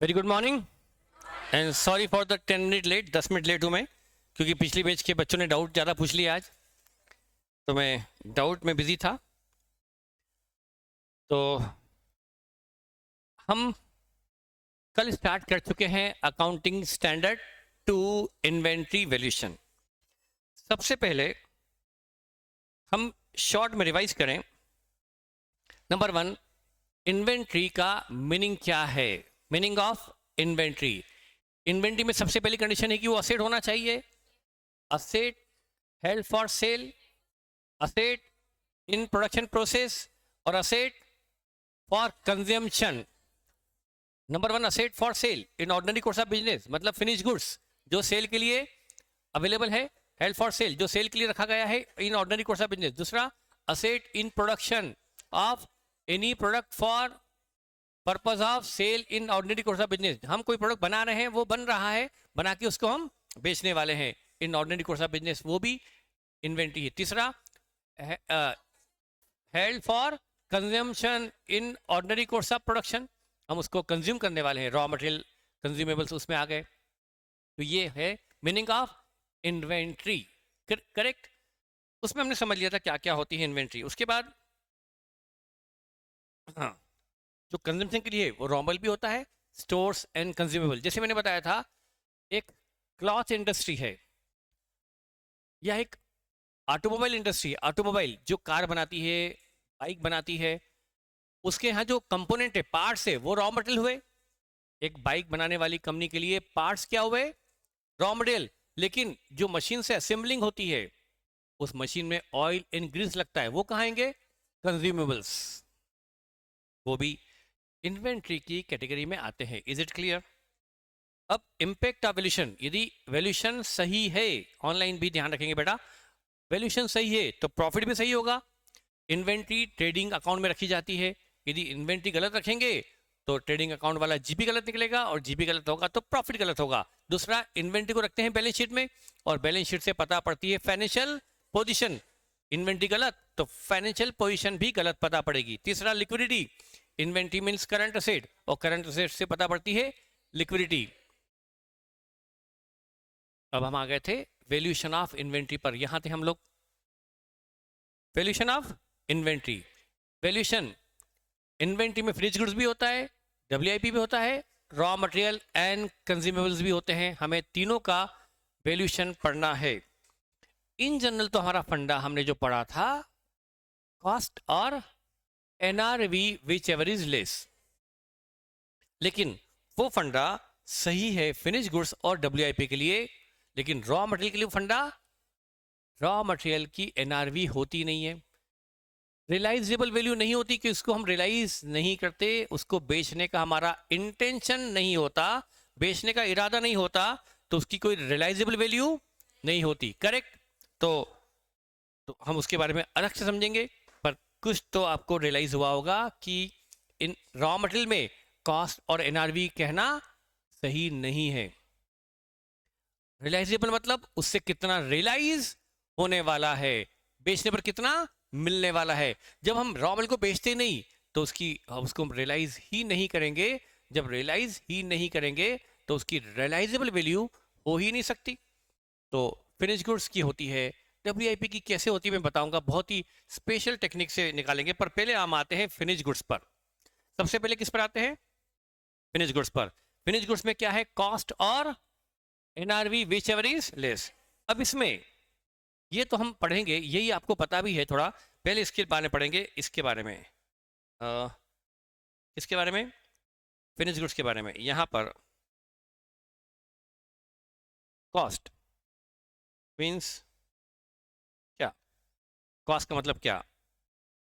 Very good morning and sorry for the 10 minute late. 10 minute late हूँ मैं क्योंकि पिछली बैच के बच्चों ने डाउट ज़्यादा पूछ लिया आज, तो मैं डाउट में बिजी था। तो हम कल स्टार्ट कर चुके हैं accounting standard two inventory valuation. सबसे पहले हम शॉर्ट में रिवाइज करें। नंबर 1, इन्वेंट्री का मीनिंग क्या है? Meaning of inventory. इन्वेंट्री में सबसे पहली कंडीशन है कि वो असेट होना चाहिए। Asset held for sale, asset in production process और asset for consumption. Number 1, asset for sale in ordinary course of business, मतलब फिनिश गुड्स जो सेल के लिए अवेलेबल है। हेल्ड फॉर सेल जो सेल के लिए रखा गया है in ordinary course of business. दूसरा, asset in production of any product for purpose of sale in ordinary course of business. हम कोई प्रोडक्ट बना रहे हैं, वो बन रहा है, बना के उसको हम बेचने वाले हैं इन ऑर्डिनरी कोर्स ऑफ बिजनेस, वो भी इन्वेंट्री है। तीसरा, held for consumption in ordinary course of production, हम उसको कंज्यूम करने वाले हैं, रॉ मटेरियल कंज्यूमेबल्स उसमें आ गए। तो ये है मीनिंग ऑफ इन्वेंट्री। करेक्ट। उसमें हमने समझ लिया था क्या क्या होती है इन्वेंट्री। उसके बाद हाँ, जो कंजम्पशन के लिए वो रॉ मटेरियल भी होता है, स्टोर्स एंड कंज्यूमेबल। जैसे मैंने बताया था, एक क्लॉथ इंडस्ट्री है या एक ऑटोमोबाइल इंडस्ट्री, ऑटोमोबाइल जो कार बनाती है, बाइक बनाती है, उसके यहाँ जो कंपोनेंट है, पार्ट्स है, वो रॉ मटेरियल हुए। एक बाइक बनाने वाली कंपनी के लिए पार्ट्स क्या हुए? Raw material. लेकिन जो मशीन से असेंबलिंग होती है, उस मशीन में ऑयल एंड ग्रीस लगता है, वो कहाँ आएंगे? कंज्यूमेबल्स। वो भी इन्वेंट्री की कैटेगरी में आते हैं। Is it clear? अब इम्पैक्ट ऑफ वैल्यूशन। यदि वैल्यूशन सही है, ऑनलाइन भी ध्यान रखेंगे बेटा, वैल्यूशन सही है तो प्रॉफिट भी सही होगा। इन्वेंट्री ट्रेडिंग अकाउंट में रखी जाती है। यदि इन्वेंट्री गलत रखेंगे तो ट्रेडिंग अकाउंट वाला जीबी गलत निकलेगा, और जीबी गलत होगा तो प्रॉफिट गलत होगा। दूसरा, इन्वेंट्री को रखते हैं बैलेंस शीट में, और बैलेंस शीट से पता पड़ती है फाइनेंशियल पोजीशन। इन्वेंट्री गलत तो फाइनेंशियल पोजीशन भी गलत पता पड़ेगी। तीसरा, liquidity. Inventory means current asset, और करंट असेट से पता पड़ती है लिक्विडिटी। अब हम आ गए थे वैल्यूएशन ऑफ इन्वेंट्री पर। यहां थे हम लोग। Valuation of inventory. Valuation inventory में फिनिश गुड्स भी होता है, डब्ल्यूआईपी भी होता है, रॉ मटेरियल एंड कंज्यूमेबल्स भी होते हैं। हमें तीनों का वैल्यूएशन पढ़ना है। इन जनरल तो हमारा फंडा हमने जो पढ़ा था, कॉस्ट और NRV which ever is less. लेकिन वो फंडा सही है फिनिश गुड्स और डब्ल्यूआईपी के लिए, लेकिन रॉ मटेरियल के लिए फंडा, रॉ मटेरियल की एनआरवी होती नहीं है, रियलाइजेबल वैल्यू नहीं होती, कि उसको हम रियलाइज नहीं करते, उसको बेचने का हमारा इंटेंशन नहीं होता, बेचने का इरादा नहीं होता, तो उसकी कोई रियलाइजेबल वैल्यू नहीं होती। करेक्ट। तो, तो हम उसके बारे में अलग से समझेंगे, पर कुछ तो आपको रियलाइज हुआ होगा कि इन रॉ मटेरियल में कॉस्ट और एनआरवी कहना सही नहीं है। रियलाइजेबल मतलब उससे कितना रियलाइज होने वाला है, बेचने पर कितना मिलने वाला है। जब हम रॉ मटेरियल को बेचते नहीं, तो उसको हम रियलाइज ही नहीं करेंगे। जब रियलाइज ही नहीं करेंगे तो उसकी रियलाइजेबल वैल्यू हो ही नहीं सकती। तो फिनिश गुड्स की होती है, डब्ल्यूआईपी की कैसे होती है मैं बताऊंगा, बहुत ही स्पेशल टेक्निक से निकालेंगे। पर पहले हम आते हैं फिनिश गुड्स पर। सबसे पहले किस पर आते हैं? फिनिश गुड्स पर। फिनिश गुड्स में क्या है? कॉस्ट और NRV which ever is less. अब इसमें ये तो हम पढ़ेंगे, यही आपको पता भी है थोड़ा। पहले इसके बारे में पढ़ेंगे, इसके बारे में, इसके बारे में, फिनिश गुड्स के बारे में। यहाँ पर कॉस्ट मीन्स क्या? कॉस्ट का मतलब क्या?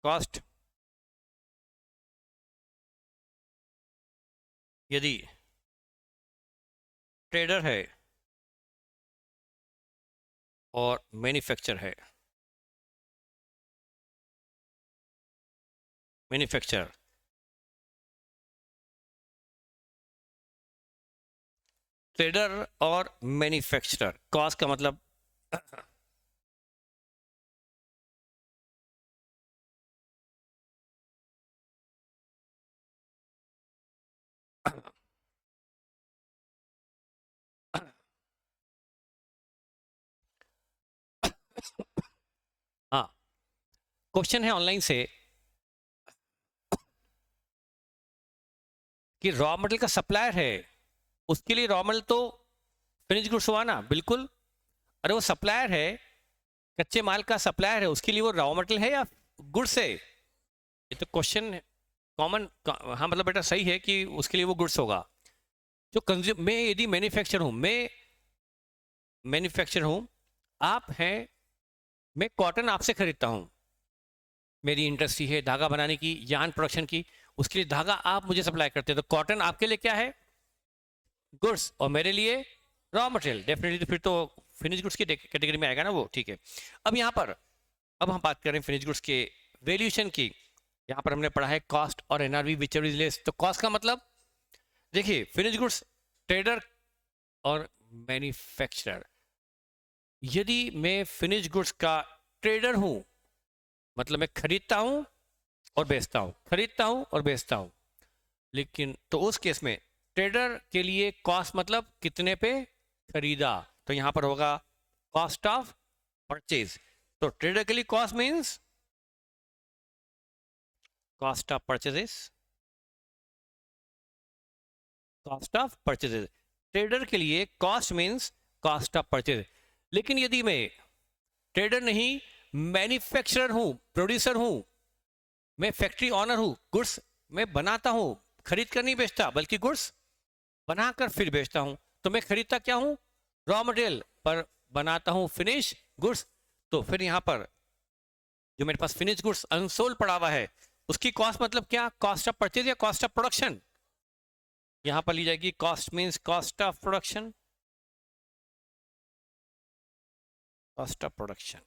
कॉस्ट, यदि ट्रेडर है और मैन्युफैक्चर है, मैन्युफैक्चर, ट्रेडर और मैन्युफैक्चरर, कॉस्ट का मतलब हाँ, क्वेश्चन है ऑनलाइन से कि रॉ मटेरियल का सप्लायर है, उसके लिए रॉ मटेरियल तो फिनिश गुड्स हुआ ना, बिल्कुल। अरे वो सप्लायर है, कच्चे माल का सप्लायर है, उसके लिए वो रॉ मटेरियल है या गुड्स है? ये तो क्वेश्चन कॉमन, हाँ मतलब बेटा सही है कि उसके लिए वो गुड्स होगा। जो कंज्यूम, मैं यदि मैन्युफैक्चर हूं, मैं मैन्युफैक्चर हूं, आप हैं, मैं कॉटन आपसे खरीदता हूं, मेरी इंडस्ट्री है धागा बनाने की, यार्न प्रोडक्शन की, उसके लिए धागा आप मुझे सप्लाई करते हैं, तो कॉटन आपके लिए क्या है? गुड्स, और मेरे लिए रॉ मटेरियल, डेफिनेटली। तो फिर तो फिनिश गुड्स की कैटेगरी में आएगा ना वो, ठीक है। अब यहाँ पर, अब हम बात करें फिनिश गुड्स के वैल्यूएशन की। यहाँ पर हमने पढ़ा है कॉस्ट और एनआरवी विचएवर इज लेस। तो कॉस्ट का मतलब, देखिए फिनिश गुड्स, ट्रेडर और मैन्युफैक्चरर। यदि मैं फिनिश गुड्स का ट्रेडर हूं, मतलब मैं खरीदता हूं और बेचता हूं, खरीदता हूं और बेचता हूं, लेकिन तो उस केस में ट्रेडर के लिए कॉस्ट मतलब कितने पे खरीदा, तो यहां पर होगा कॉस्ट ऑफ परचेज। तो ट्रेडर के लिए cost means cost of purchases, cost of purchases. Trader के लिए cost means cost of purchase. लेकिन यदि मैं ट्रेडर नहीं, मैन्युफैक्चरर हूं, प्रोड्यूसर हूं, मैं फैक्ट्री ऑनर हूं, गुड्स मैं बनाता हूं, खरीद कर नहीं बेचता बल्कि गुड्स बनाकर फिर बेचता हूं, तो मैं खरीदता क्या हूं? रॉ मटेरियल, पर बनाता हूं फिनिश गुड्स। तो फिर यहां पर जो मेरे पास फिनिश गुड्स अनसोल्ड पड़ा हुआ है, उसकी कॉस्ट मतलब क्या? कॉस्ट ऑफ परचेज या कॉस्ट ऑफ प्रोडक्शन? यहां पर ली जाएगी cost means cost of production, cost of production.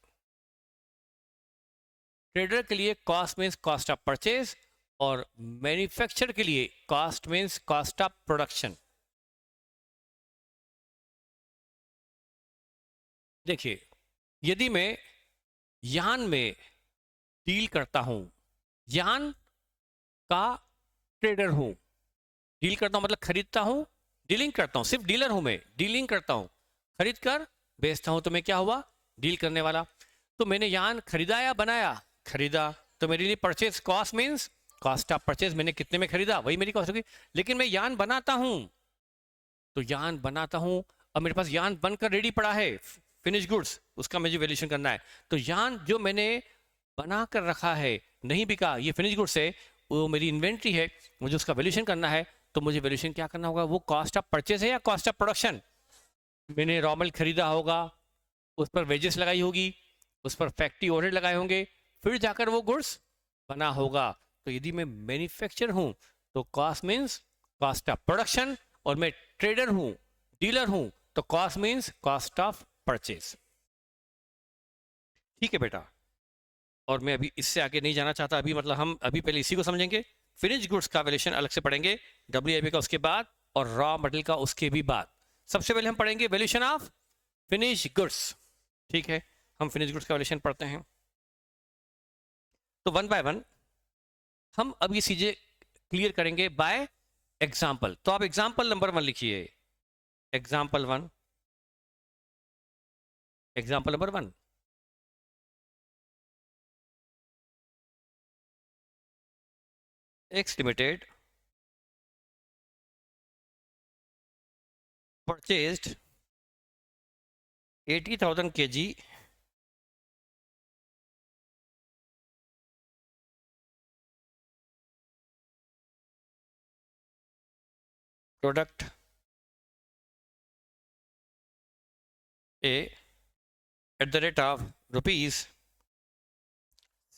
Trader के लिए cost means cost of purchase, और मैन्युफैक्चर के लिए cost means cost of production. देखिए, यदि मैं यान में डील करता हूं, यान का ट्रेडर हूं, डील करता हूं मतलब खरीदता हूं, डीलिंग करता हूं, सिर्फ डीलर हूं मैं, डीलिंग करता हूं, खरीद कर बेचता हूं, तो मैं क्या हुआ? डील करने वाला। तो मैंने यान खरीदा या बनाया? खरीदा, तो मेरे लिए purchase cost means cost of purchase, मैंने कितने में खरीदा वही मेरी कॉस्ट होगी। लेकिन मैं यान बनाता हूं, तो यान बनाता हूं, अब मेरे पास यान बनकर रेडी पड़ा है, फिनिश गुड्स, उसका मुझे वैल्यूएशन करना है। तो यान जो मैंने बना कर रखा है, नहीं बिका, ये फिनिश गुड्स है, वो मेरी इन्वेंट्री है, मुझे उसका वैल्यूएशन करना है। तो मुझे वैल्यूएशन क्या करना होगा? वो कॉस्ट ऑफ परचेज है या कॉस्ट ऑफ प्रोडक्शन? मैंने रॉ मटेरियल खरीदा होगा, उस पर वेजेस लगाई होगी, उस पर फैक्ट्री ओवरहेड लगाए होंगे, फिर जाकर वो गुड्स बना होगा। तो यदि मैं मैन्युफैक्चर हूं, तो cost means cost of production, और मैं ट्रेडर हूं, डीलर हूं, तो cost means cost of purchase. ठीक है बेटा, और मैं अभी इससे आगे नहीं जाना चाहता, अभी मतलब हम अभी पहले इसी को समझेंगे। फिनिश गुड्स का वैल्यूएशन अलग से पढ़ेंगे, डब्ल्यूआईपी का उसके बाद, और रॉ मटेरियल का उसके भी बाद। सबसे पहले हम पढ़ेंगे वैल्यूएशन ऑफ फिनिश गुड्स। ठीक है, हम फिनिश गुड्स का वैल्यूएशन पढ़ते हैं। तो वन बाय वन हम अब ये चीजें क्लियर करेंगे बाय एग्जाम्पल। तो आप एग्जाम्पल नंबर 1 लिखिए, example 1, example number 1। X limited purchased 80,000 kg product A at the rate of rupees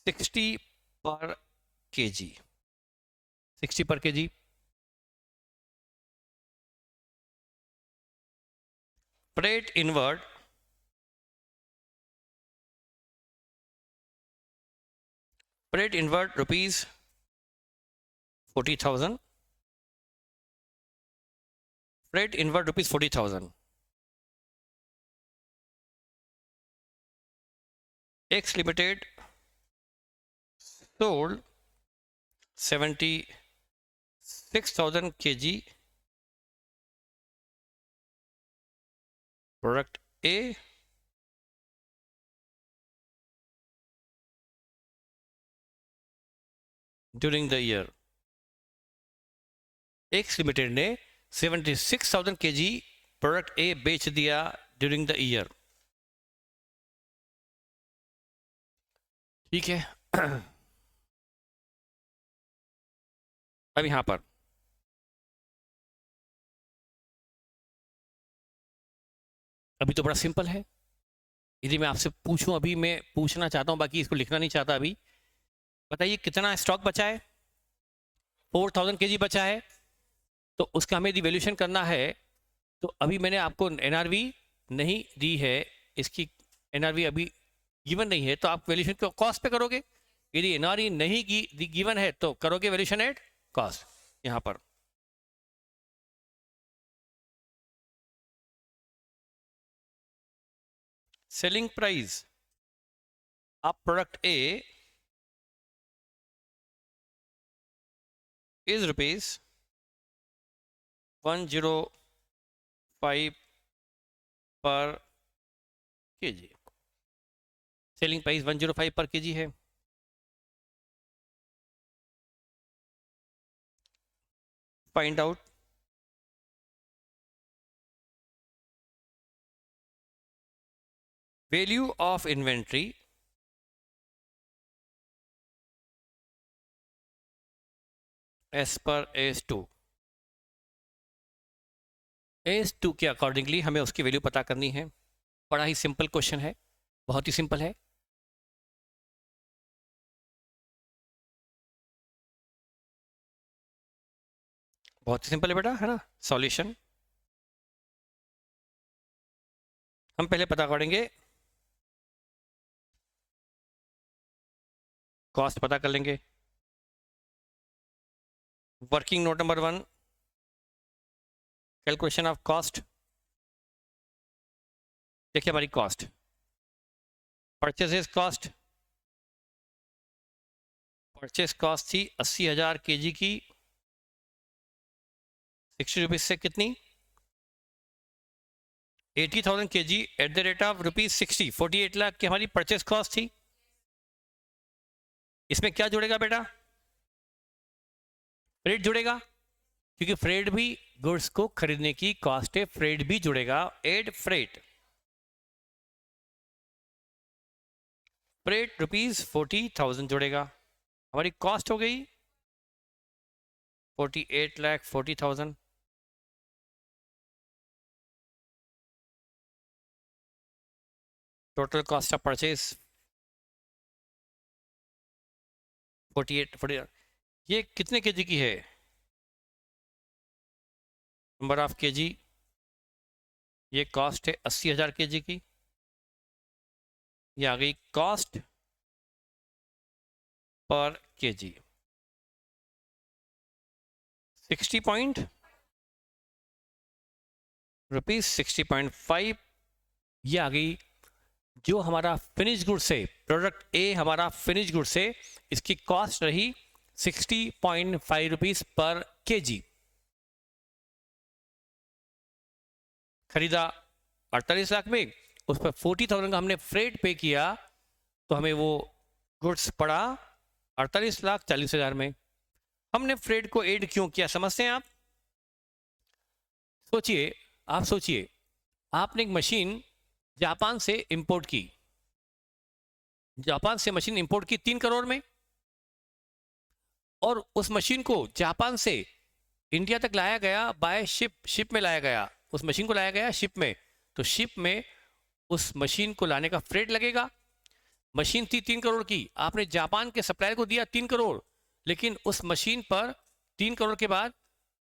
60 per kg, 60 per kg। Freight inward, freight inward rupees 40,000, freight inward rupees 40,000। X Limited sold 76,000 kg product A during the year. X limited ने 76,000 kg product ए बेच दिया during the year. ठीक है। अब यहां पर अभी तो बड़ा सिंपल है। यदि मैं आपसे पूछूं, अभी मैं पूछना चाहता हूं, बाकी इसको लिखना नहीं चाहता अभी, बताइए कितना स्टॉक बचा है? 4,000 kg बचा है, तो उसका हमें रिवैल्यूएशन करना है। तो अभी मैंने आपको एनआरवी नहीं दी है, इसकी एनआरवी अभी गिवन नहीं है, तो आप वैल्यूएशन को कॉस्ट पे करोगे। यदि एनआरवी नहीं गिवन है तो करोगे वैल्यूएशन एट कॉस्ट। यहां पर selling price of product A is rupees 105 per KG. Selling price 105 per KG है। Find out value of inventory as per S two. S two के अकॉर्डिंगली हमें उसकी वैल्यू पता करनी है। बड़ा ही सिंपल क्वेश्चन है, बहुत ही सिंपल है। बहुत ही सिंपल है बेटा, है ना। सॉल्यूशन हम पहले पता करेंगे, कॉस्ट पता कर लेंगे। Working note number 1, calculation of cost. देखिए हमारी cost, purchases cost, purchase cost थी 80,000 kg की। 60 रुपीज से कितनी? 80,000 kg at the rate of ₹60, 48 lakh की हमारी परचेज कॉस्ट थी। इसमें क्या जुड़ेगा बेटा? फ्रेट जुड़ेगा, क्योंकि फ्रेट भी गुड्स को खरीदने की कॉस्ट है, फ्रेट भी जुड़ेगा। एड फ्रेट, फ्रेट ₹40,000 जुड़ेगा। हमारी कॉस्ट हो गई 48,40,000। Total cost of purchase 48। ये कितने केजी की है? नंबर ऑफ केजी, ये कॉस्ट है 80,000 kg की। ये आ गई कॉस्ट पर केजी 60.5। ये आ गई जो हमारा फिनिश गुड से, प्रोडक्ट ए हमारा फिनिश गुड से, इसकी कॉस्ट रही 60.5 रुपीज पर केजी। खरीदा 48 लाख में, उस पर 40,000 का हमने फ्रेट पे किया, तो हमें वो गुड्स पड़ा 48,40,000 में। हमने फ्रेट को ऐड क्यों किया, समझते हैं आप? सोचिए, आप सोचिए, आपने एक मशीन जापान से इंपोर्ट की, जापान से मशीन इंपोर्ट की 3 करोड़ में, और उस मशीन को जापान से इंडिया तक लाया गया बाय शिप, शिप में लाया गया, उस मशीन को लाया गया शिप में। तो शिप में उस मशीन को लाने का फ्रेट लगेगा। मशीन थी 3 करोड़ की, आपने जापान के सप्लायर को दिया 3 करोड़, लेकिन उस मशीन पर 3 करोड़ के बाद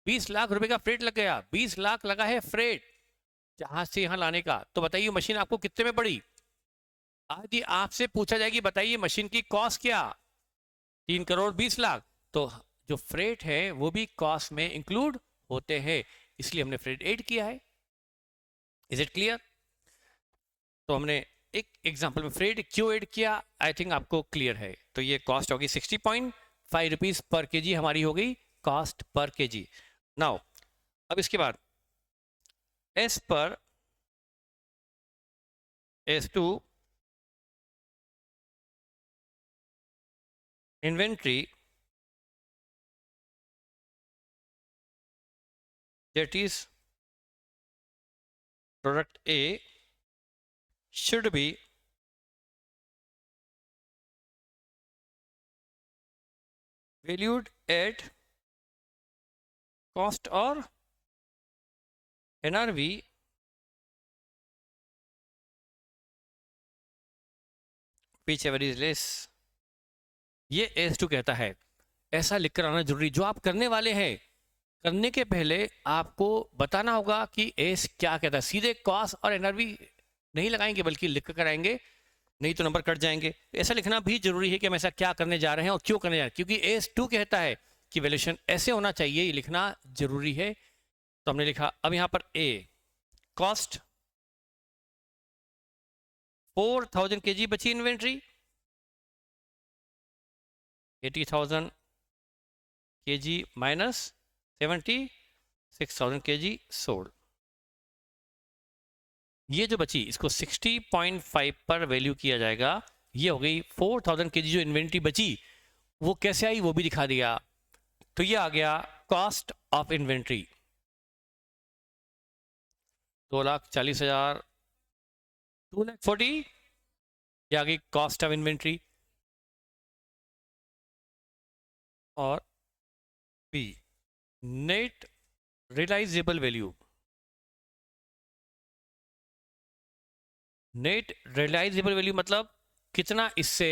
20 लाख रुपए का फ्रेट लग गया। 20 लाख लगा है फ्रेट जहां से यहां लाने का। तो बताइए मशीन आपको कितने में पड़ी? यदि आपसे पूछा जाए कि बताइए मशीन की कॉस्ट क्या, 3 करोड़ 20 लाख, तो जो फ्रेट है वो भी कॉस्ट में इंक्लूड होते हैं, इसलिए हमने फ्रेट ऐड किया है। Is it clear? तो हमने एक एग्जांपल में फ्रेट क्यों ऐड किया, आई थिंक आपको क्लियर है। तो ये कॉस्ट होगी 60.5 रुपीज पर केजी, हमारी हो गई कॉस्ट पर केजी। नाउ अब इसके बाद एस पर S2 inventory that is product A should be valued at cost or NRV whichever is less. ये S2 कहता है, ऐसा लिख कर आना जरूरी. जो आप करने वाले हैं, करने के पहले आपको बताना होगा कि एस क्या कहता है. सीधे कॉस और एनआरवी नहीं लगाएंगे बल्कि लिख कर आएंगे, नहीं तो नंबर कट जाएंगे. ऐसा लिखना भी जरूरी है कि हम ऐसा क्या करने जा रहे हैं और क्यों करने जा रहे हैं, क्योंकि एस टू कहता है कि वैल्यूएशन ऐसे होना चाहिए, ये लिखना जरूरी है. तो हमने लिखा. अब यहां पर ए कॉस्ट 4000 kg बची inventory, 80,000 kg minus 76,000 kg sold. ये जो बची इसको 60.5 पर वैल्यू किया जाएगा. ये हो गई 4000 kg जो इन्वेंट्री बची. वो कैसे आई वो भी दिखा दिया. तो ये आ गया कॉस्ट ऑफ इन्वेंट्री 2,40,000, 2,40,000. ये आ गई कॉस्ट ऑफ इन्वेंट्री. और B net realisable value. Net realisable value मतलब कितना इससे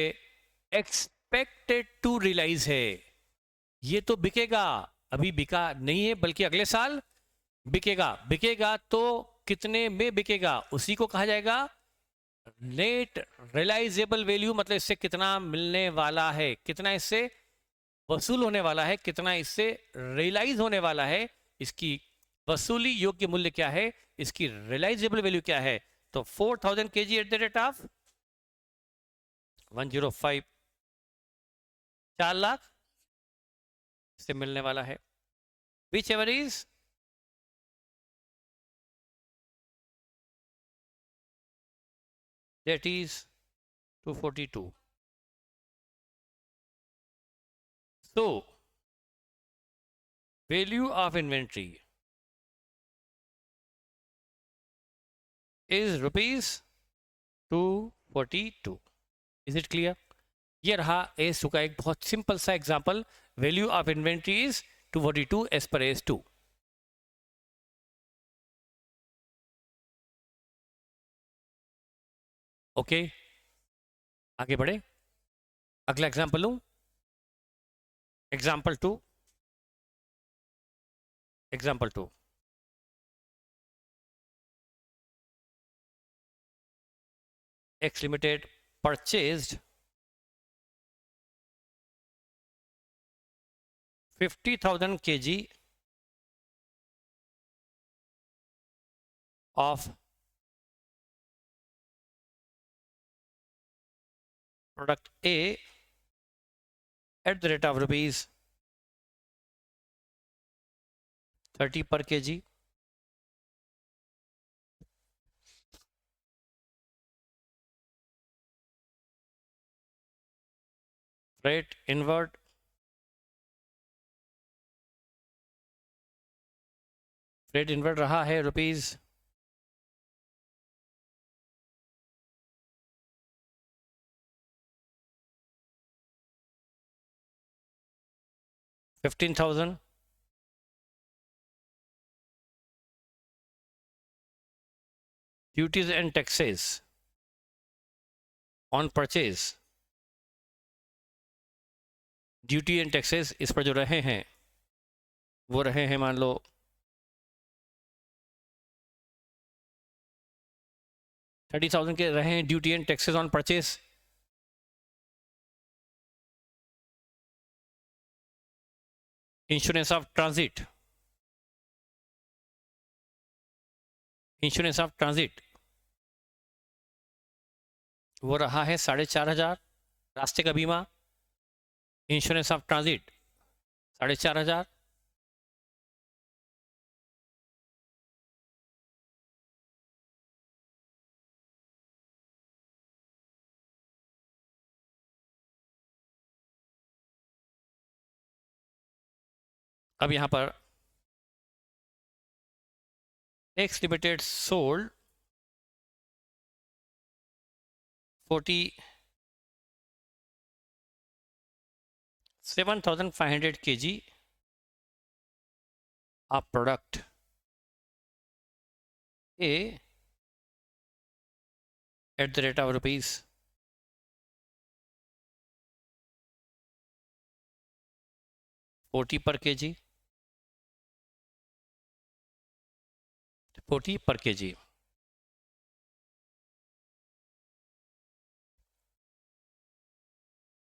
एक्सपेक्टेड टू रियलाइज है. ये तो बिकेगा, अभी बिका नहीं है बल्कि अगले साल बिकेगा. बिकेगा तो कितने में बिकेगा, उसी को कहा जाएगा नेट रियलाइजेबल वैल्यू. मतलब इससे कितना मिलने वाला है, कितना इससे वसूल होने वाला है, कितना इससे रियलाइज होने वाला है, इसकी वसूली योग्य मूल्य क्या है, इसकी रियलाइजेबल वैल्यू क्या है. तो 4000 kg at the rate of 105, 4 lakh से मिलने वाला है. Which ever is that is 242. So value of inventory is rupees 242. Is it clear? ये रहा AS2 का एक बहुत सिंपल सा example. Value of inventory is 242 as per AS2. Okay, आगे बढ़े. अगला एग्जांपल लूं. Example two. Example two. X Limited purchased 50,000 kg of product A at the rate of rupees 30 per kg. Freight inward रहा है rupees 15,000. Duties and taxes on purchase. Duty and taxes इस पर जो रहे हैं वो रहे हैं, मान लो 30,000 के रहे हैं duty and taxes on purchase. Insurance of transit. Insurance of transit वो रहा है 4,500. रास्ते का बीमा. Insurance of transit 4,500. अब यहां पर X Limited sold 47,500 kg of product A at the rate of rupees 40 per kg, 40 per kg.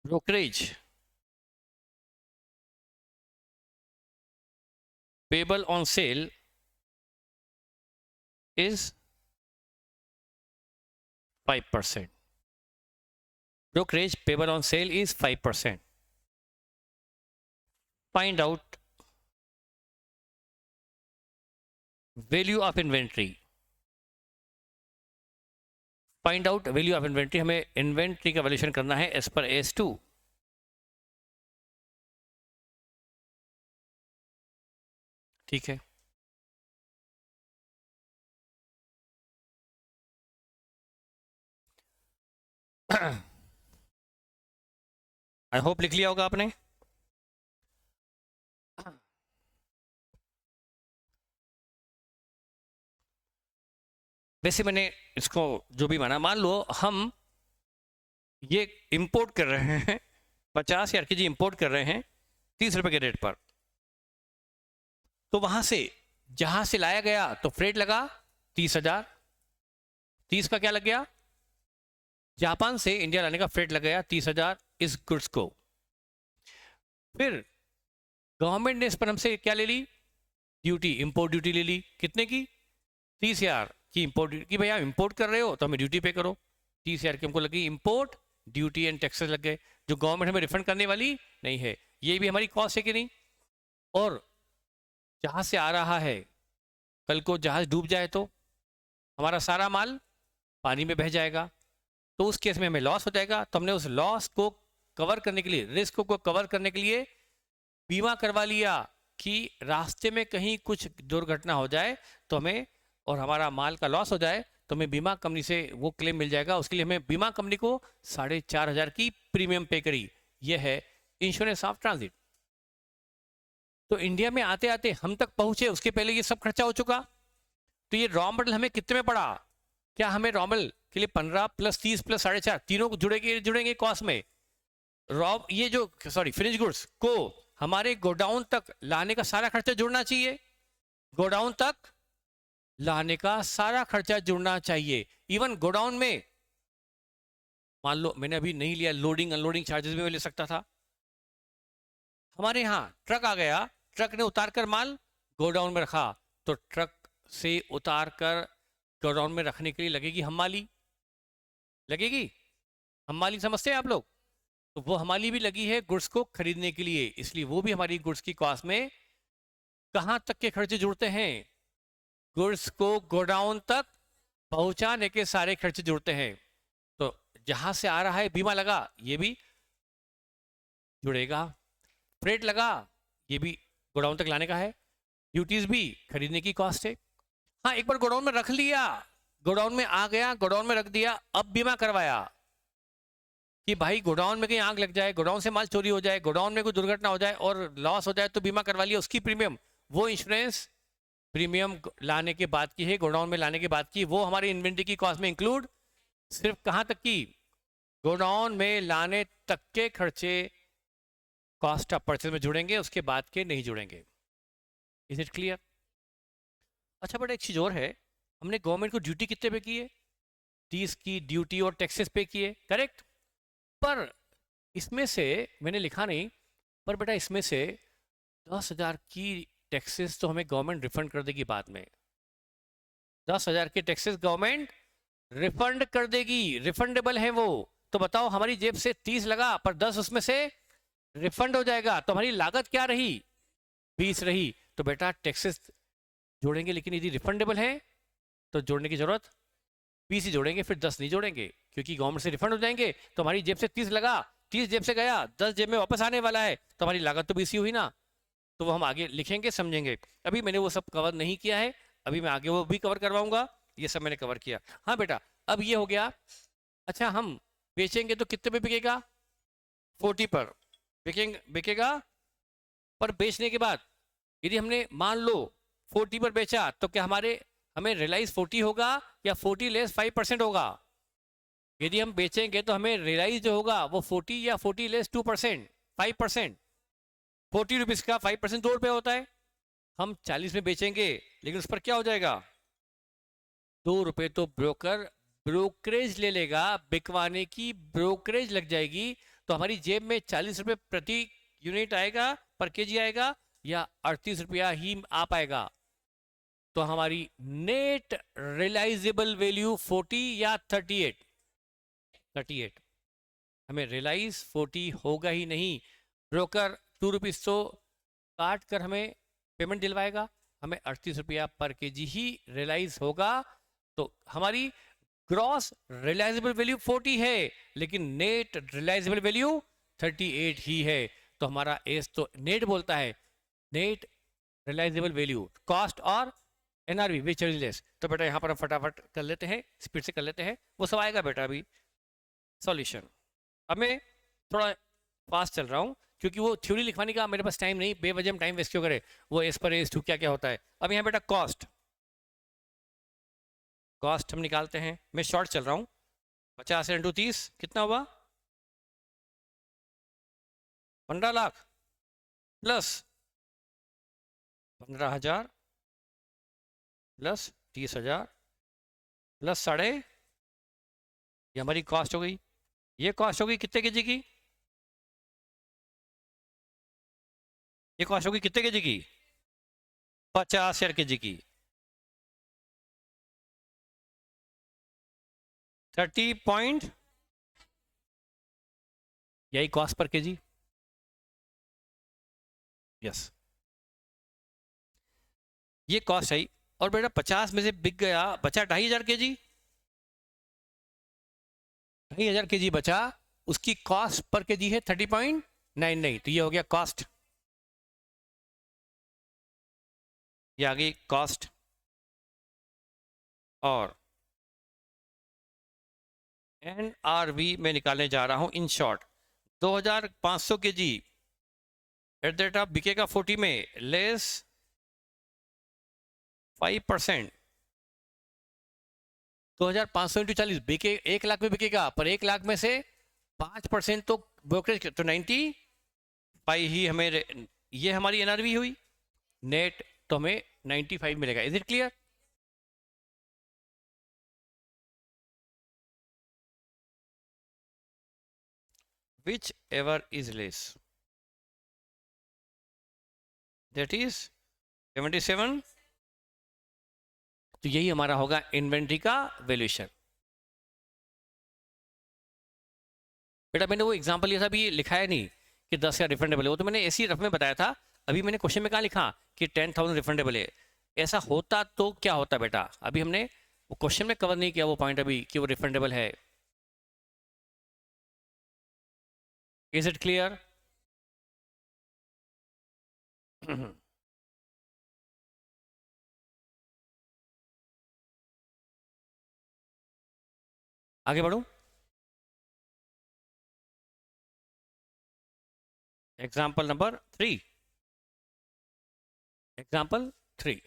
Brokerage payable on sale is 5%. Brokerage payable on sale is 5%. Find out value of inventory. Find out value of inventory. हमें inventory का valuation करना है as per AS2. ठीक है, I hope लिख लिया होगा आपने. वैसे मैंने इसको जो भी माना, मान लो हम ये इंपोर्ट कर रहे हैं 50,000 kg इंपोर्ट कर रहे हैं 30 रुपए के रेट पर, तो वहां से जहां से लाया गया तो फ्रेट लगा 30,000. 30 का क्या लग गया? जापान से इंडिया लाने का फ्रेट लग गया 30,000 इस गुड्स को. फिर गवर्नमेंट ने इस पर हमसे क्या ले ली? ड्यूटी, इंपोर्ट ड्यूटी ले ली. कितने की? 30,000 की इंपोर्ट ड्यूटी. कि भैया इंपोर्ट कर रहे हो तो हमें ड्यूटी पे करो. 30,000 की हमको लगी इंपोर्ट ड्यूटी एंड टैक्सेस लग गए, जो गवर्नमेंट हमें रिफंड करने वाली नहीं है. ये भी हमारी कॉस्ट है कि नहीं? और जहाज से आ रहा है, कल को जहाज डूब जाए तो हमारा सारा माल पानी में बह जाएगा, तो उस केस में हमें लॉस हो जाएगा. तो हमने उस लॉस को कवर करने के लिए, रिस्क को कवर करने के लिए बीमा करवा लिया कि रास्ते में कहीं कुछ दुर्घटना हो जाए तो हमें, और हमारा माल का लॉस हो जाए तो हमें बीमा कंपनी से वो क्लेम मिल जाएगा. उसके लिए हमें बीमा कंपनी को 4,500 की प्रीमियम पे करी. यह है इंश्योरेंस ऑफ ट्रांजिट. तो इंडिया में आते आते हम तक पहुंचे, उसके पहले ये सब खर्चा हो चुका. तो ये रॉ मटेरियल हमें कितने में पड़ा? क्या हमें रॉ मटेरियल के लिए 15 + 30 + 4.5 तीनों जुड़ेंगे कॉस्ट में? ये जो फिनिश गुड्स को हमारे गोडाउन तक लाने का सारा खर्चा जुड़ना चाहिए. गोडाउन तक लाने का सारा खर्चा जुड़ना चाहिए. इवन गोडाउन में मान लो मैंने अभी नहीं लिया, लोडिंग अनलोडिंग चार्जेस भी मैं ले सकता था. हमारे यहाँ ट्रक आ गया, ट्रक ने उतार कर माल गोडाउन में रखा, तो ट्रक से उतार कर गोडाउन में रखने के लिए लगेगी हमाली. लगेगी हमाली, समझते हैं आप लोग? तो वो हमाली भी लगी है गुड्स को खरीदने के लिए, इसलिए वो भी हमारी गुड्स की कॉस्ट में कहां तक के खर्चे जुड़ते हैं? गुड्स को गोडाउन तक पहुंचाने के सारे खर्चे जुड़ते हैं. तो जहां से आ रहा है बीमा लगा, ये भी जुड़ेगा. फ्रेट लगा, ये भी गोडाउन तक लाने का है. ड्यूटीज भी खरीदने की कॉस्ट है. हाँ, एक बार गोडाउन में रख लिया, गोडाउन में आ गया, गोडाउन में रख दिया, अब बीमा करवाया कि भाई गोडाउन में कहीं आग लग जाए, गोडाउन से माल चोरी हो जाए, गोडाउन में कोई दुर्घटना हो जाए और लॉस हो जाए, तो बीमा करवा लिया. उसकी प्रीमियम, वो इंश्योरेंस प्रीमियम लाने के बाद की है, गोडाउन में लाने के बाद की. वो हमारी इन्वेंट्री की कॉस्ट में इंक्लूड सिर्फ कहां तक की? गोडाउन में लाने तक के खर्चे कॉस्ट ऑफ परचेज में जुड़ेंगे, उसके बाद के नहीं जुड़ेंगे. Is it clear? अच्छा, बट एक चीज और है, हमने गवर्नमेंट को ड्यूटी कितने पे की है? 30 की ड्यूटी और टैक्सेस पे किए, करेक्ट? पर इसमें से मैंने लिखा नहीं, पर बेटा इसमें से 10,000 की टैक्सेस तो हमें गवर्नमेंट रिफंड कर देगी बाद में. 10,000 के टैक्सेस गवर्नमेंट रिफंड कर देगी, रिफंडेबल है वो. तो बताओ, हमारी जेब से 30 लगा पर 10 उसमें से रिफंड हो जाएगा, तो हमारी लागत क्या रही? 20 रही. तो बेटा टैक्सेस जोड़ेंगे, लेकिन यदि रिफंडेबल है तो जोड़ने की जरूरत 20 ही जोड़ेंगे, फिर 10 नहीं जोड़ेंगे, क्योंकि गवर्नमेंट से रिफंड हो जाएंगे. तो हमारी जेब से 30 लगा, 30 जेब से गया, 10 जेब में वापस आने वाला है, तो हमारी लागत तो 20 ही हुई ना. तो वो हम आगे लिखेंगे, समझेंगे. अभी मैंने वो सब कवर नहीं किया है, अभी मैं आगे वो भी कवर करवाऊंगा। ये सब मैंने कवर किया। हाँ बेटा, अब ये हो गया। अच्छा, हम बेचेंगे तो कितने पे बिकेगा? 40 पर बिकेगा। पर बेचने के बाद यदि हमने मान लो 40 पर बेचा, तो क्या हमें रियलाइज 40 होगा या 40 लेस 5% होगा? यदि हम बेचेंगे तो हमें रियलाइज जो होगा वो 40 या 40 लेस 2%, 5%। 40 रुपीज का 5% 2 रुपये होता है। हम 40 में बेचेंगे, लेकिन उस पर क्या हो जाएगा? 2 रुपये तो ब्रोकरेज ले लेगा, बिकवाने की ब्रोकरेज लग जाएगी। तो हमारी जेब में 40 रुपये प्रति यूनिट आएगा, पर केजी आएगा, या 38 रुपया ही आ पाएगा। तो हमारी नेट रियलाइजेबल वैल्यू 40 या 38? 38। हमें रियलाइज 40 होगा ही नहीं। ब्रोकर 2 रुपीज तो काट कर हमें पेमेंट दिलवाएगा, हमें 38 रुपया पर केजी ही रियलाइज होगा। तो हमारी ग्रॉस रियलाइजेबल वैल्यू 40 है, लेकिन नेट रियलाइजेबल वैल्यू 38 ही है। तो हमारा एस तो नेट बोलता है, नेट रियलाइजेबल वैल्यू, कॉस्ट और एनआरवी विच इज लेस। तो बेटा यहाँ पर हम फटाफट कर लेते हैं, स्पीड से कर लेते हैं, वो सब आएगा बेटा अभी सॉल्यूशन। अब मैं थोड़ा फास्ट चल रहा हूँ, क्योंकि वो थ्योरी लिखवाने का मेरे पास टाइम नहीं, बेवजह हम टाइम वेस्ट क्यों करें। वो एस पर एस टू क्या क्या होता है। अब यहाँ बेटा कॉस्ट हम निकालते हैं। मैं शॉर्ट चल रहा हूँ। 50 इंटू 30 कितना हुआ? 15 लाख प्लस 15,000 प्लस 30,000 प्लस साढ़े, ये हमारी कॉस्ट हो गई। ये कॉस्ट होगी कितने केजी की? ये कॉस्ट होगी कितने केजी की? 50,000 केजी की। 30 पॉइंट, यही कॉस्ट पर केजी। यस, ये कॉस्ट है। और बेटा 50 में से बिक गया, बचा 2,500 केजी। 2,500 केजी बचा, उसकी कॉस्ट पर केजी है 30.9। नहीं, तो ये हो गया कॉस्ट, ये आ गई कॉस्ट। और एनआरवी में निकालने जा रहा हूं। In short 2,500 KG at the rate of बिकेगा 40 में, लेस 5%। 2,500 इंटू 40 बिके 1 लाख में बिकेगा, पर 1 लाख में से 5% तो ब्रोकरेज, तो 95 ही हमें ये हमारी एनआरवी हुई। नेट तो हमें 95 मिलेगा। Is it clear? Which ever is less, that is 77। तो यही हमारा होगा इन्वेंट्री का वैल्यूएशन। बेटा मैंने वो एग्जांपल लिया था, अभी लिखा है नहीं कि 10,000 रिफंडेबल है, वो तो मैंने ऐसी रफ में बताया था। अभी मैंने क्वेश्चन में कहा लिखा कि 10,000 रिफंडेबल है। ऐसा होता तो क्या होता बेटा, अभी हमने वो क्वेश्चन में कवर नहीं किया वो पॉइंट अभी कि वो रिफंडेबल है। Is it clear? आगे बढ़ू। Example number 3। Example 3,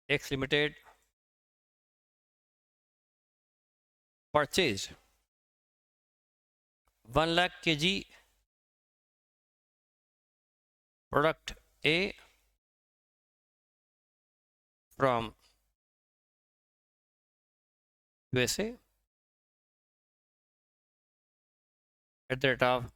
x limited purchase 1 lakh KG product A from USA at the rate of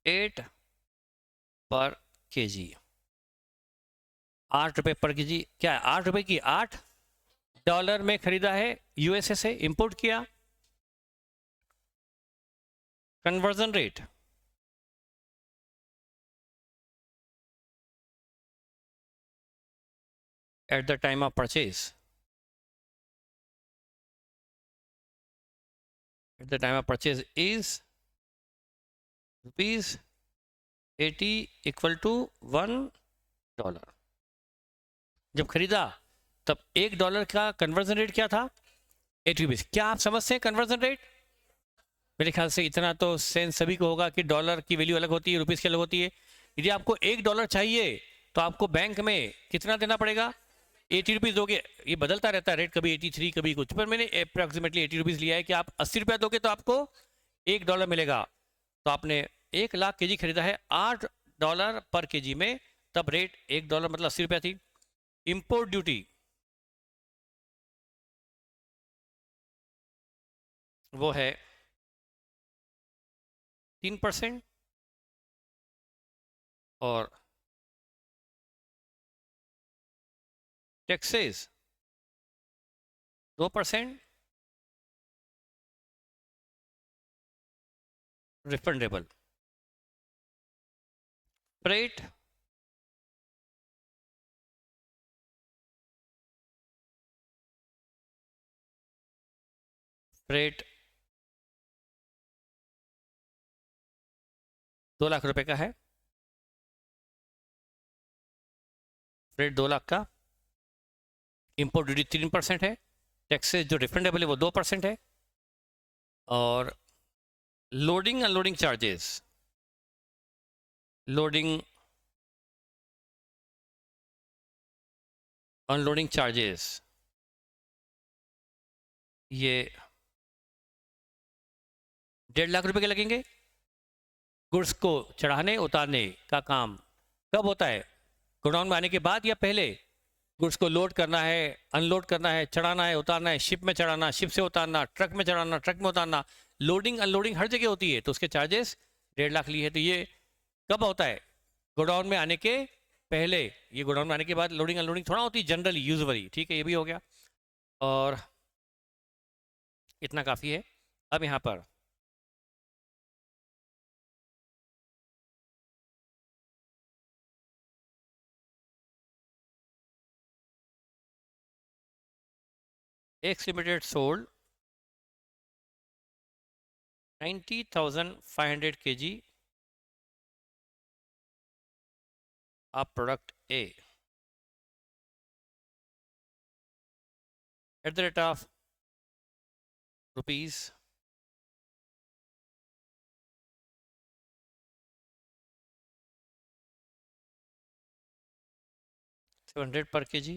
$8 पर केजी। 8 रुपये पर के जी, क्या है 8 रुपये की 8 डॉलर में खरीदा है, यूएसए से इंपोर्ट किया। Conversion rate at the time of purchase, at the time of purchase is ₹80 equal to $1। जब खरीदा तब $1 का कन्वर्जन रेट क्या था, 80 रुपीज। क्या आप समझते हैं कन्वर्जन रेट? मेरे ख्याल से इतना तो सेंस सभी को होगा कि डॉलर की वैल्यू अलग होती है, रुपीस की अलग होती है। यदि आपको $1 चाहिए तो आपको बैंक में कितना देना पड़ेगा, 80 रुपीज दोगे। ये बदलता रहता है रेट, कभी 83 कभी कुछ, पर मैंने अप्रॉक्सीमेटली 80 रुपीज लिया है कि आप 80 रुपया दोगे तो आपको $1 मिलेगा। तो आपने 1,00,000 केजी खरीदा है $8 पर केजी में, तब रेट $1 मतलब 80 रुपया थी। इंपोर्ट ड्यूटी वो है 3% और टैक्सेस 2%, रिफंडेबल। फ्रेट फ्रेट 2,00,000 रुपए का है, फ्रेट 2,00,000 का, इंपोर्ट ड्यूटी 3% है, टैक्सेस जो रिफंडेबल है वो 2% है, और loading unloading charges, loading unloading charges ये 1.5 लाख रुपए के लगेंगे। गुड्स को चढ़ाने उतारने का काम कब होता है, गोडाउन में आने के बाद या पहले? गुड्स को लोड करना है, अनलोड करना है, चढ़ाना है, उतारना है, शिप में चढ़ाना, शिप से उतारना, ट्रक में चढ़ाना, ट्रक में उतारना, लोडिंग अनलोडिंग हर जगह होती है, तो उसके चार्जेस 1.5 लाख लिए है। तो ये कब होता है, गोडाउन में आने के पहले। ये गोडाउन में आने के बाद लोडिंग अनलोडिंग थोड़ा होती है जनरली, यूजुअली, ठीक है, ये भी हो गया। और इतना काफ़ी है। अब यहाँ पर x limited sold 90,500 kg of product A at the rate of rupees 700 per kg,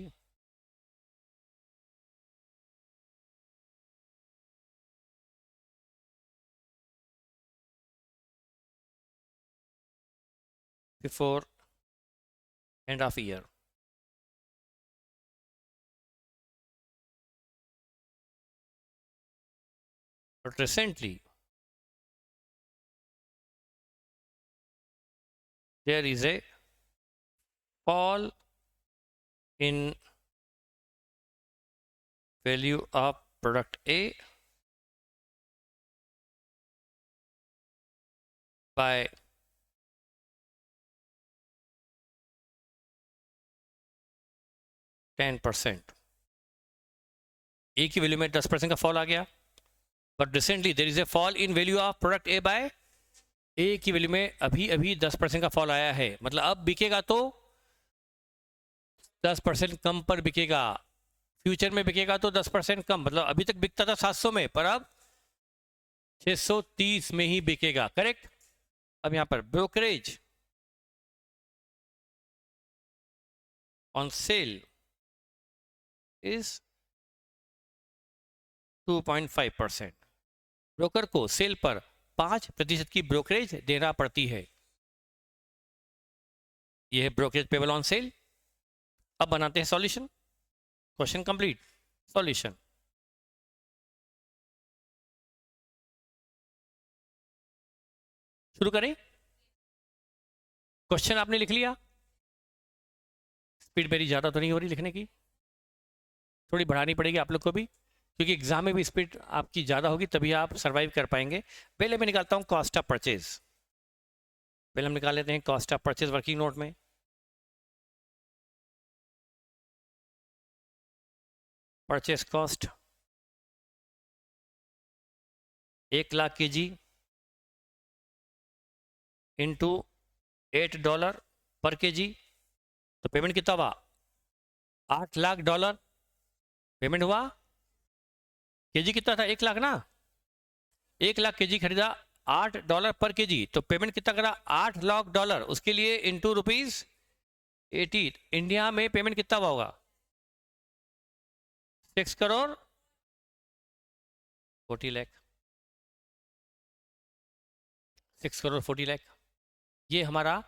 before end of year. But recently there is a fall in value of product A by 10%. A की value में 10% का fall आ गया, but recently there is a fall in value of product A by, A की value में अभी अभी 10% का फॉल आया है। मतलब अब बिकेगा तो 10% कम पर बिकेगा, फ्यूचर में बिकेगा तो 10% कम। मतलब अभी तक बिकता था 700 में, पर अब 630 में ही बिकेगा, करेक्ट। अब यहां पर brokerage on sale is 2.5%। Broker को सेल पर 5% की ब्रोकरेज देना पड़ती है। यह है ब्रोकरेज पेबल ऑन सेल। अब बनाते हैं सॉल्यूशन। Question complete, solution. शुरू करें। क्वेश्चन आपने लिख लिया, स्पीड मेरी ज़्यादा तो नहीं हो रही लिखने की? थोड़ी बढ़ानी पड़ेगी आप लोग को भी, क्योंकि एग्जाम में भी स्पीड आपकी ज़्यादा होगी तभी आप सर्वाइव कर पाएंगे। पहले मैं निकालता हूँ कॉस्ट ऑफ परचेज। पहले हम निकाल लेते हैं cost of purchase working note में। परचेज कॉस्ट 1,00,000 kg इंटू $8 पर kg, तो पेमेंट कितना हुआ? $8,00,000 पेमेंट हुआ। केजी कितना था? 1,00,000 ना। 1,00,000 kg खरीदा, $8 पर kg, तो पेमेंट कितना करा? $8,00,000। उसके लिए इंटू ₹80। इंडिया में पेमेंट कितना हुआ होगा? 6 करोड़ 40 लाख। 6 करोड़ 40 लाख ये हमारा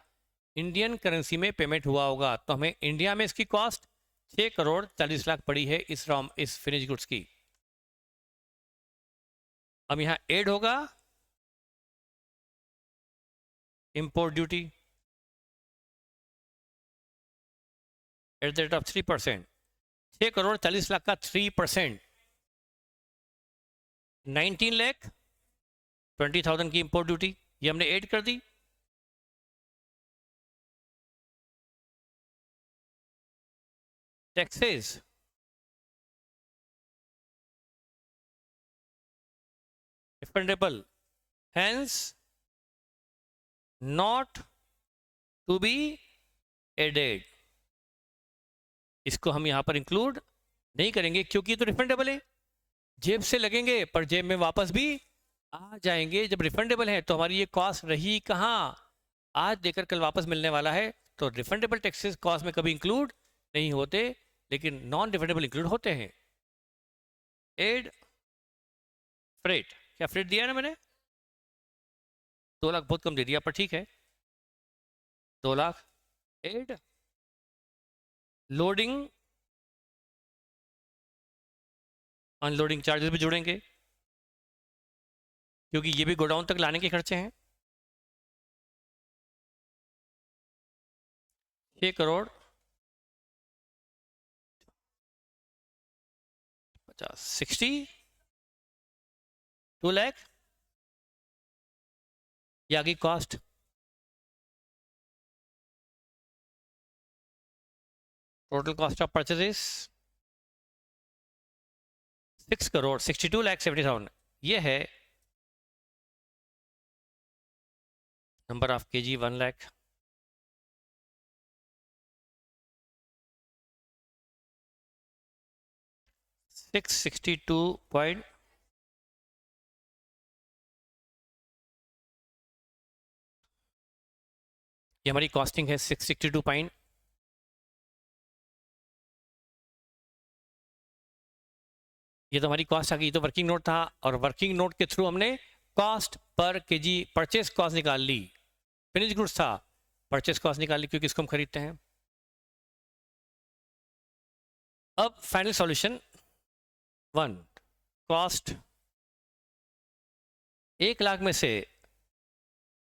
इंडियन करेंसी में पेमेंट हुआ होगा। तो हमें इंडिया में इसकी कॉस्ट 6 करोड़ 40 लाख पड़ी है इस फिनिश गुड्स की। अब यहां ऐड होगा import duty at the rate of 3%। 6 crore 40 lakh का 3% 19,20,000 की इंपोर्ट ड्यूटी, ये हमने ऐड कर दी। Taxes refundable, hence not to be added। इसको हम यहां पर इंक्लूड नहीं करेंगे क्योंकि ये तो रिफंडेबल है, जेब से लगेंगे पर जेब में वापस भी आ जाएंगे। जब रिफंडेबल है तो हमारी ये कॉस्ट रही कहाँ? आज देकर कल वापस मिलने वाला है। तो रिफंडेबल टैक्सेस कॉस्ट में कभी इंक्लूड नहीं होते, लेकिन नॉन रिफंडेबल इंक्लूड होते हैं। एड फ्रेट, क्या फ्रेट दिया है ना मैंने? 2 लाख बहुत कम दे दिया पर ठीक है। 2 lakh. Add loading unloading charges भी जुड़ेंगे क्योंकि ये भी गोडाउन तक लाने के खर्चे हैं। 6 करोड़ 50 60 2 लाख ये आगे cost. Total cost of purchases 6 crore 62,70,000 ये है। Number of KG 1 lakh. $662 ये हमारी कॉस्टिंग है। 662 पॉइंट ये तो हमारी कॉस्ट आ गई। तो वर्किंग नोट था और वर्किंग नोट के थ्रू हमने cost per KG purchase cost निकाल ली। फिनिश गुड्स था, परचेस कॉस्ट निकाल ली क्योंकि इसको हम खरीदते हैं। अब फाइनल सॉल्यूशन 1 कॉस्ट 1,00,000 में से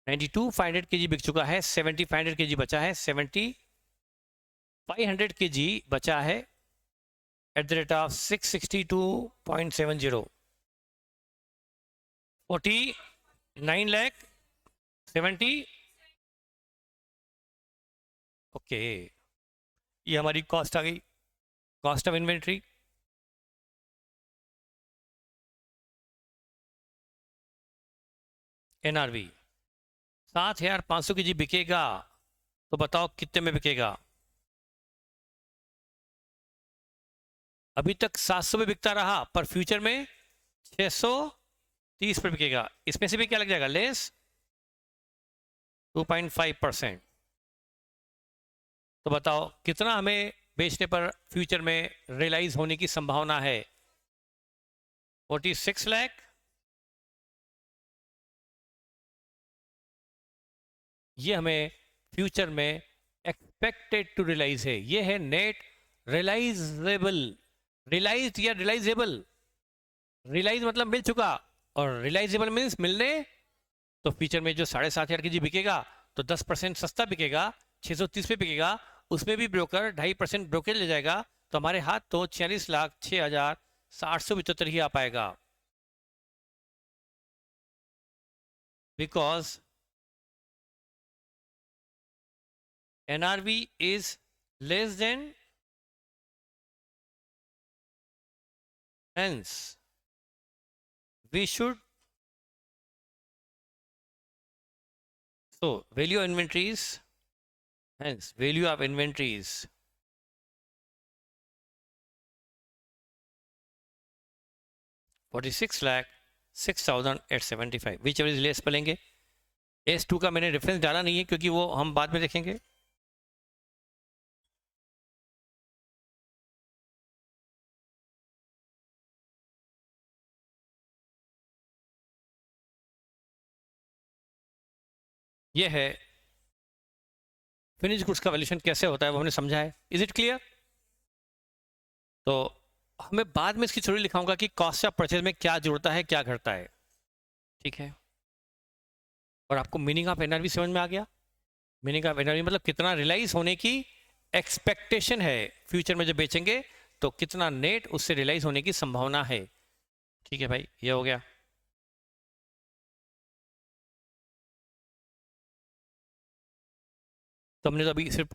92,500 kg बिक चुका है, 7,500 kg बचा है, 7,500 kg बचा है at the rate of 662.70 49 lakh 70। Okay ये हमारी कॉस्ट आ गई, cost of inventory. NRV 7,500 kg बिकेगा, तो बताओ कितने में बिकेगा? अभी तक 700 में बिकता रहा पर फ्यूचर में 630 पर बिकेगा। इसमें से भी क्या लग जाएगा? लेस 2.5%। तो बताओ कितना हमें बेचने पर फ्यूचर में रियलाइज होने की संभावना है? 46 लाख। ये हमें फ्यूचर में एक्सपेक्टेड टू रियलाइज है। ये है नेट रियलाइजेबल। रियलाइज या रियलाइजेबल, रियलाइज मतलब मिल चुका और रियलाइजेबल मीन्स मिलने। तो फ्यूचर में जो 7,500 kg बिकेगा तो 10% सस्ता बिकेगा, 630 पे बिकेगा उसमें भी ब्रोकर 2.5% ब्रोकर ले जाएगा, तो हमारे हाथ तो 46,06,775 ही आ पाएगा, because NRV is less than, hence we should, so value of inventories, hence value of inventories 46,06,875, which ever is less पढ़ेंगे। S2 का मैंने रेफरेंस डाला नहीं है क्योंकि वो हम बाद में देखेंगे। ये है फिनिश गुड्स का वैल्यूएशन कैसे होता है, वो हमने समझा है। Is it clear? तो हमें बाद में इसकी थ्योरी लिखाऊंगा कि कॉस्ट ऑफ परचेज में क्या जुड़ता है, क्या घटता है, ठीक है। और आपको मीनिंग ऑफ एनआरवी समझ में आ गया। मीनिंग ऑफ एनआरवी मतलब कितना रियलाइज होने की एक्सपेक्टेशन है, फ्यूचर में जब बेचेंगे तो कितना नेट उससे रियलाइज होने की संभावना है। ठीक है भाई, ये हो गया। तो हमने तो अभी सिर्फ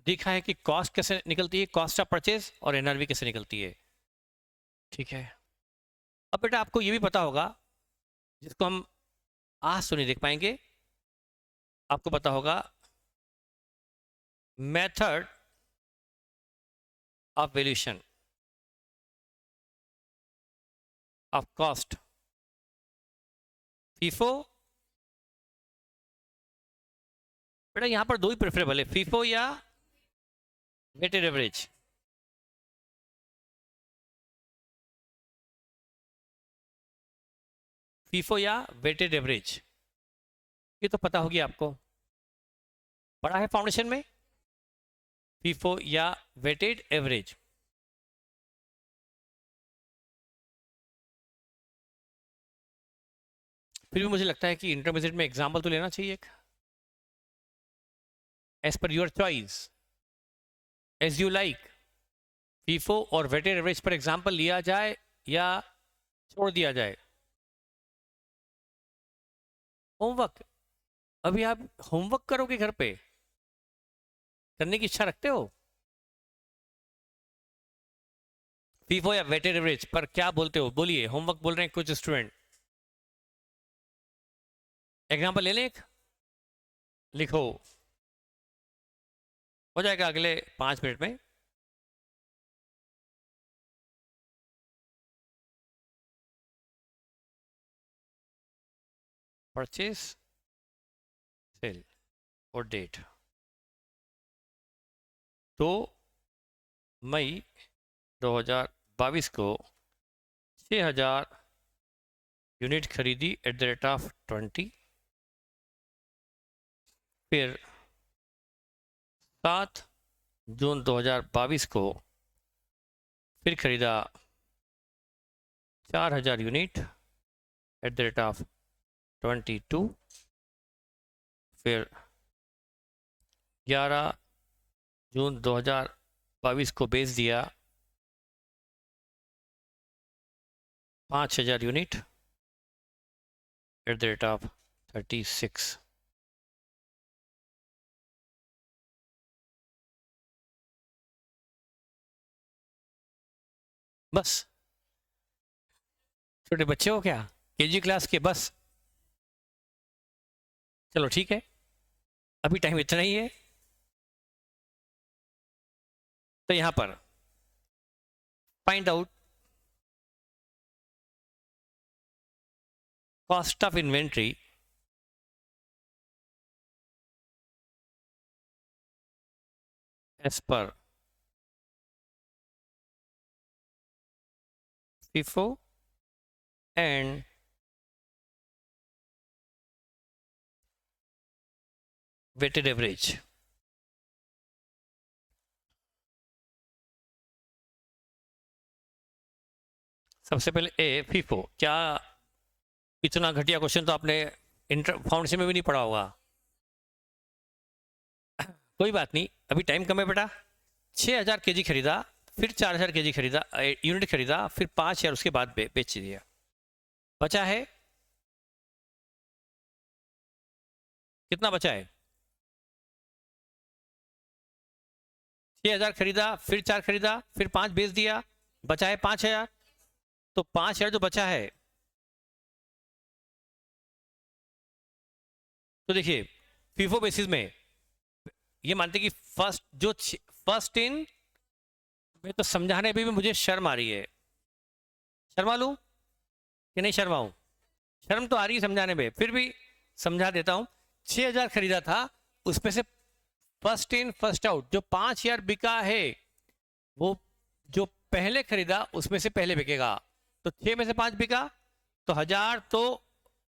देखा है कि कॉस्ट कैसे निकलती है, कॉस्ट ऑफ परचेज, और एनआरवी कैसे निकलती है, ठीक है। अब बेटा आपको ये भी पता होगा, जिसको हम आज तो नहीं देख पाएंगे, आपको पता होगा method of valuation of cost, FIFO. बेटा यहां पर दो ही प्रेफरेबल है, फीफो या वेटेड एवरेज। फीफो या वेटेड एवरेज, ये तो पता होगी आपको, पढ़ा है फाउंडेशन में, फीफो या वेटेड एवरेज। फिर भी मुझे लगता है कि इंटरमीडिएट में एग्जाम्पल तो लेना चाहिए एक, as per your choice, as you like. FIFO और वेटेड एवरेज पर एग्जाम्पल लिया जाए या छोड़ दिया जाए। होमवर्क, अभी आप होमवर्क करोगे घर पे, करने की इच्छा रखते हो? फीफो या वेटेड एवरेज पर क्या बोलते हो, बोलिए। होमवर्क बोल रहे हैं कुछ स्टूडेंट, एग्जाम्पल ले लें एक, लिखो, हो जाएगा अगले 5 मिनट में। परचेज, सेल और डेट, 2 मई 2022 को 6,000 यूनिट खरीदी एट द रेट ऑफ 20। फिर 7 जून 2022 को फिर खरीदा 4,000 unit at the rate of 22। फिर 11 जून 2022 को बेच दिया 5,000 unit at the rate of 36। बस, छोटे बच्चे हो क्या, केजी क्लास के? बस चलो ठीक है, अभी टाइम इतना ही है। तो यहां पर find out cost of inventory as per FIFO and weighted average। सबसे पहले ए FIFO, क्या इतना घटिया क्वेश्चन तो आपने इंटर फाउंडेशन में भी नहीं पढ़ा होगा। कोई बात नहीं, अभी टाइम कम है बेटा। 6,000 केजी खरीदा, फिर 4,000 केजी खरीदा, यूनिट खरीदा, फिर 5,000 उसके बाद बेच दिया। बचा है कितना? बचा है 6,000 खरीदा, फिर 4 खरीदा, फिर 5 बेच दिया, बचा है 5,000। तो 5,000 जो बचा है, तो देखिए फीफो बेसिस में ये मानते कि फर्स्ट इन में तो समझाने में भी मुझे शर्म आ रही है। शर्मा लूं कि नहीं शर्माऊं? शर्म तो आ रही है समझाने में, फिर भी समझा देता हूं। 6,000 खरीदा था, उसमें से फर्स्ट इन फर्स्ट आउट जो 5,000 बिका है, वो जो पहले खरीदा उसमें से पहले बिकेगा। तो 6 में से 5 बिका, तो 1,000 तो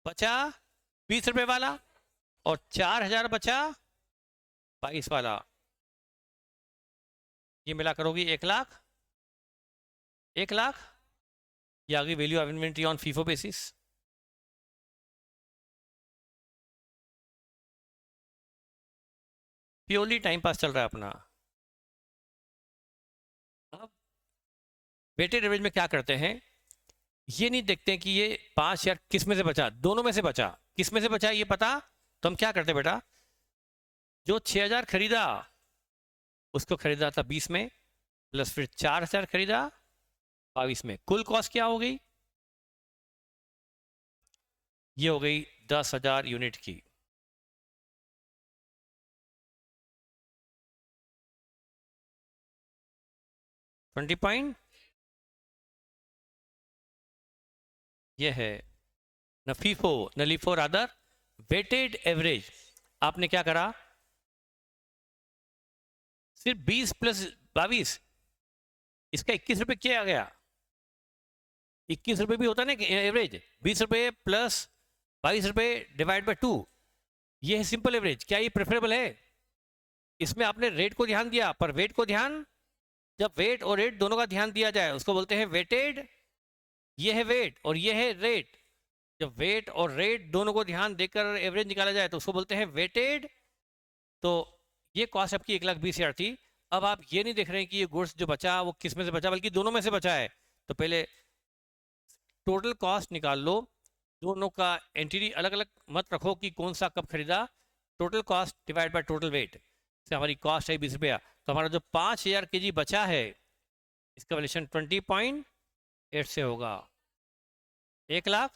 बचा 20 रुपए वाला, और 4,000 बचा 22 वाला। ये मिला करोगी 1,00,000। 1,00,000 ये आ गई value of inventory on FIFO basis. Purely time pass चल रहा है अपना। अब वेटेड एवरेज में क्या करते हैं, ये नहीं देखते कि ये 5,000 किस में से बचा, दोनों में से बचा, किस में से बचा ये पता। तो हम क्या करते बेटा, जो 6,000 खरीदा उसको खरीदा था 20 में, प्लस फिर 4,000 खरीदा 22 में, कुल कॉस्ट क्या हो गई? ये हो गई 10,000 यूनिट की। ट्वेंटी पॉइंट ये है नफीफो नलीफो रादर वेटेड एवरेज। आपने क्या करा, सिर्फ 20 प्लस 22, इसका 21 रुपए क्या आ गया? 21 रुपए भी होता है ना एवरेज। 20 रुपए प्लस 22 रुपए डिवाइड बाय 2, ये है सिंपल एवरेज। क्या ये प्रेफरेबल है? इसमें आपने रेट को ध्यान दिया, पर वेट को ध्यान, जब वेट और रेट दोनों का ध्यान दिया जाए उसको बोलते हैं वेटेड। ये है वेट और ये है रेट। जब वेट और रेट दोनों को ध्यान देकर एवरेज निकाला जाए तो उसको बोलते हैं वेटेड। तो ये कॉस्ट आपकी 1,20,000 थी। अब आप ये नहीं देख रहे हैं कि ये गुड्स जो बचा वो किस में से बचा, बल्कि दोनों में से बचा है। तो पहले टोटल कॉस्ट निकाल लो, दोनों का एंटिटी अलग अलग मत रखो कि कौन सा कब खरीदा। Total cost divide by total weight से हमारी कॉस्ट है 20 रुपया। तो हमारा जो 5,000 केजी बचा है, इसका वैल्यूएशन 20.8 से होगा 1,00,000।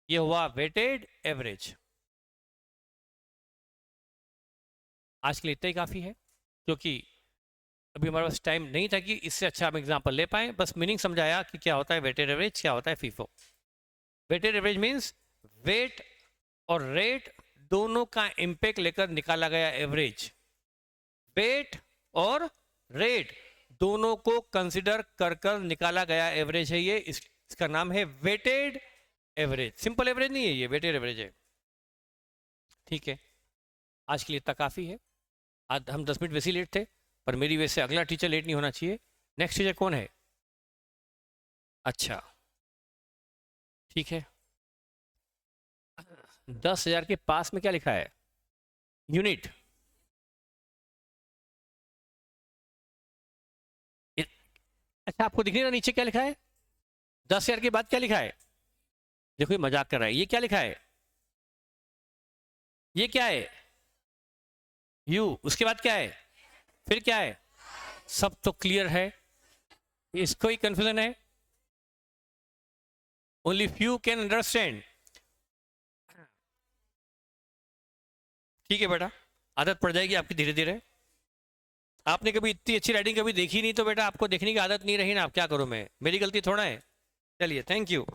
ये हुआ वेटेड एवरेज। आज के लिए इतना ही काफ़ी है, क्योंकि अभी हमारे पास टाइम नहीं था कि इससे अच्छा हम एग्जाम्पल ले पाए। बस मीनिंग समझाया कि क्या होता है वेटेड एवरेज, क्या होता है FIFO. Weighted average means weight और रेट दोनों का इम्पैक्ट लेकर निकाला गया एवरेज। वेट और रेट दोनों को कंसिडर कर कर निकाला गया एवरेज है ये। इसका नाम है वेटेड एवरेज। सिंपल एवरेज नहीं है ये, वेटेड एवरेज है। ठीक है, आज के लिए इतना काफ़ी है। आज हम 10 मिनट वैसे ही लेट थे, पर मेरी वजह से अगला टीचर लेट नहीं होना चाहिए। नेक्स्ट टीचर कौन है? अच्छा ठीक है, 10,000 के पास में क्या लिखा है? यूनिट। अच्छा आपको दिख नहीं रहा नीचे क्या लिखा है? 10,000 के बाद क्या लिखा है? देखो ये मजाक कर रहा है। ये क्या लिखा है? ये क्या है? यू। उसके बाद क्या है? फिर क्या है? सब तो क्लियर है, इसको ही कंफ्यूजन है। Only few can understand. ठीक है बेटा, आदत पड़ जाएगी आपकी धीरे धीरे। आपने कभी इतनी अच्छी राइटिंग कभी देखी नहीं, तो बेटा आपको देखने की आदत नहीं रही ना, आप क्या करूं मैं, मेरी गलती थोड़ा है। चलिए थैंक यू।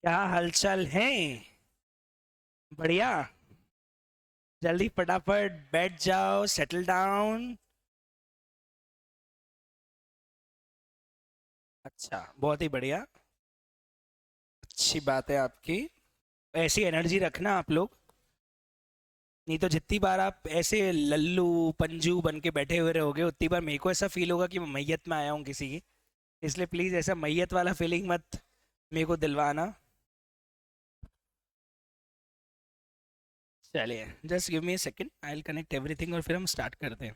क्या हालचाल है? बढ़िया। जल्दी फटाफट बैठ जाओ, सेटल डाउन। अच्छा, बहुत ही बढ़िया। अच्छी बात है आपकी। ऐसी एनर्जी रखना आप लोग। नहीं तो जितनी बार आप ऐसे लल्लू पंजू बन के बैठे हुए रहोगे, उतनी बार मेरे को ऐसा फील होगा कि मैं मैयत में आया हूँ किसी की। इसलिए प्लीज ऐसा मैयत वाला फीलिंग मत मेरे को दिलवाना। चलिए, just give me a second, I will connect everything और फिर हम स्टार्ट करते हैं।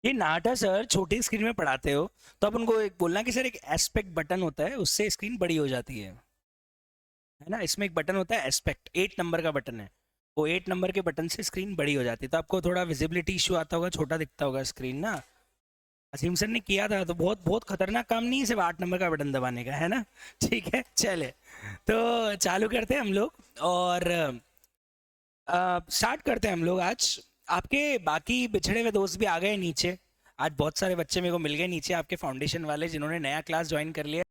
ये नाटा सर छोटी स्क्रीन में पढ़ाते हो, तो आप उनको एक बोलना कि सर एक एस्पेक्ट बटन होता है, उससे स्क्रीन बड़ी हो जाती है ना। इसमें एक बटन होता है एस्पेक्ट, 8 नंबर का बटन है। वो 8 नंबर के बटन से स्क्रीन बड़ी हो जाती है, तो आपको थोड़ा विजिबिलिटी इशू आता होगा, छोटा दिखता होगा स्क्रीन ना। असीम सर ने किया था, तो बहुत बहुत खतरनाक काम नहीं है सिर्फ 8 नंबर का बटन दबाने का, है ना। ठीक है, चले तो चालू करते हैं हम लोग। और स्टार्ट करते हैं हम लोग आज। आपके बाकी बिछड़े हुए दोस्त भी आ गए नीचे। आज बहुत सारे बच्चे मेरे को मिल गए नीचे, आपके फाउंडेशन वाले जिन्होंने नया क्लास ज्वाइन कर लिया।